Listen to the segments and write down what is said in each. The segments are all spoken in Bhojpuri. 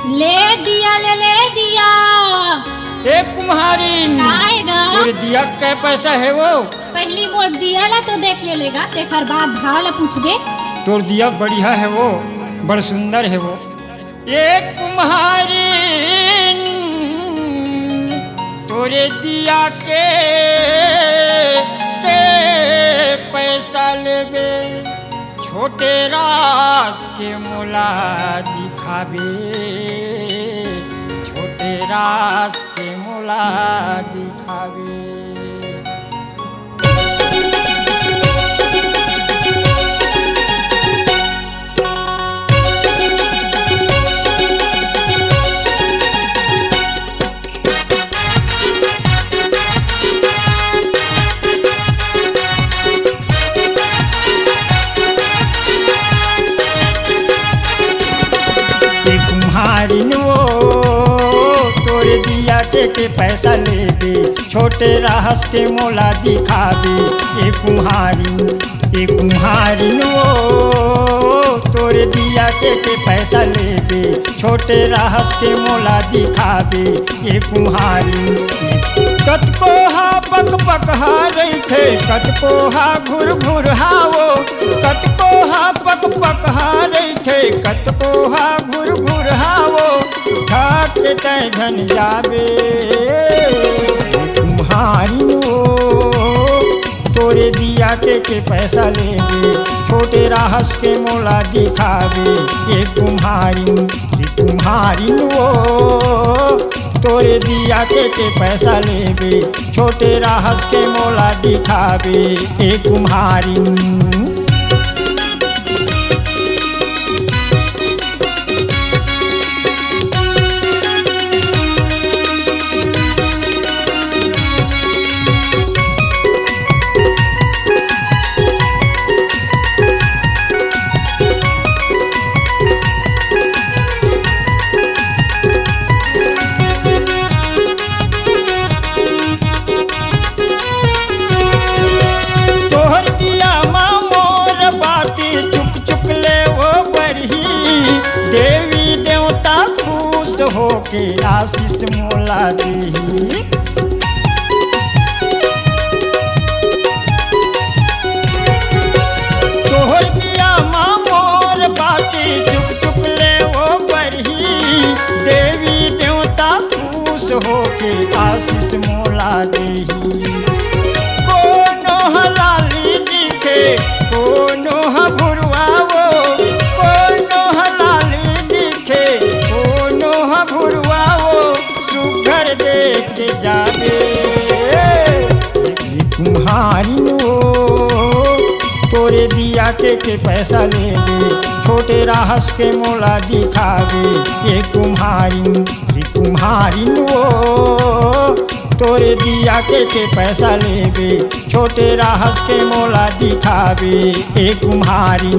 ले दिया ले दिया। एक कुम्हारी आएगा और दिया कै पैसा है वो? पहली मोर दिया ला तो देख ले लेगा, तेखर बाद भाव ला पूछबे। तोर दिया बढ़िया है वो, बड़ सुंदर है वो। एक कुम्हारी तोरे दिया के पैसा लेबे, छोटे रास के मोला दिखाबे, छोटे रास के मोला दिखाबे। तोरे दिया के पैसा लेबे, छोटे राहस के मोला दिखाबे। एक कुम्हारी तोरे दिया के पैसा लेबे, छोटे राहस के मोला दिखाबे। एक कुम्हारी कतको हा पक पक हा रही थे, कतको हा घुर घुर हावो, कतको हा पक पक हा रही थे, कतको हा घुर घुर हावो, थक तय धन जाबे। कुम्हारी तोरे दिया के पैसा लेबे, छोटे राहस के मोला दिखाबे। ये कुम्हारी तोरे दिया के पैसा लेबे, छोटे राहस के मोला दिखाबे। ए कुम्हारी के आशीष मोला देही। तोहर दिया माँ मोर बाती चुक चुक ले वो बढ़ी, देवी देवता खुश हो के आशीष मोला देही। कोनो हलाली दिखे, कोनो भुरवा वो, कोनो हलाली दिखे, कोनो भुरवा वो, सुघर देख के जाबे। कुम्हारी तोरे दिया के पैसा लेबे, छोटे राहस के मोला दिखाबे। ये कुम्हारी तोरे दिया के पैसा लेबे, छोटे राहस के मोला दिखाबे। ए कुम्हारी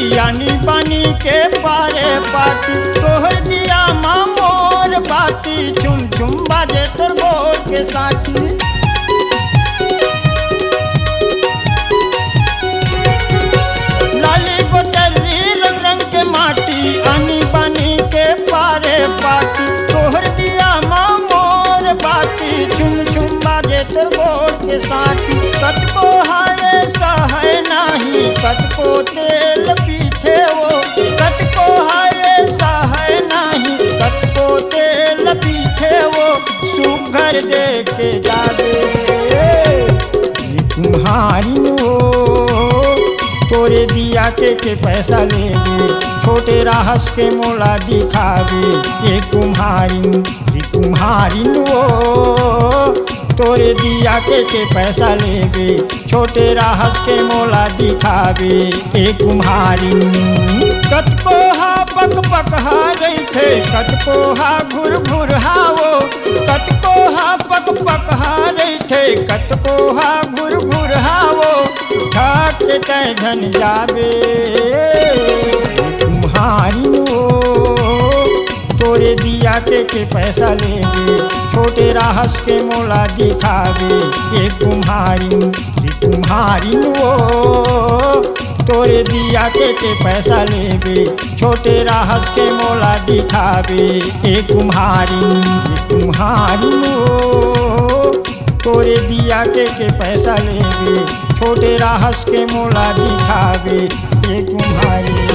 यानी पानी के पारे पाटी, तोहर दिया माँ मोर बाती झुम झुम बाजे तोर बोल के साथी। लाली गोटरी रंग रंग के माटी, आनी पानी के पारे पाटी, तोहर दिया माँ मोर बाती झुम झुम बाजे तोर बोल के साथी। कतको हाय सहाय नाही, कतको तेल पीथे वो, कतको हाय सहाय नाही, कतको तेल पीथे वो, सुघर देख के जाबे। कुम्हारी तोरे दिया के पैसा लेबे, छोटे राहस के मोला दिखाबे। ये कुम्हारी तोरे दिया के पैसा लेबे, छोटे राहस के मोला दिखाबे। ए कुम्हारी कतको हा पक पक हा कतको हा घुर घुर हावो, कतको हा पक पक हारे थे, कतको हा घुर घुर हावो, ठाक तय धन जावे तुम्हारी हो। तोरे दिया के पैसा लेवे, छोटे राहस के मोला दिखावे, ये तुम्हारी हो। तोरे दिया के पैसा लेवे, छोटे राहस के मोला दिखावे, ये तुम्हारी हो। तोरे दिया के पैसा लेवे, छोटे राहस के मोला दिखावे, ये तुम्हारी।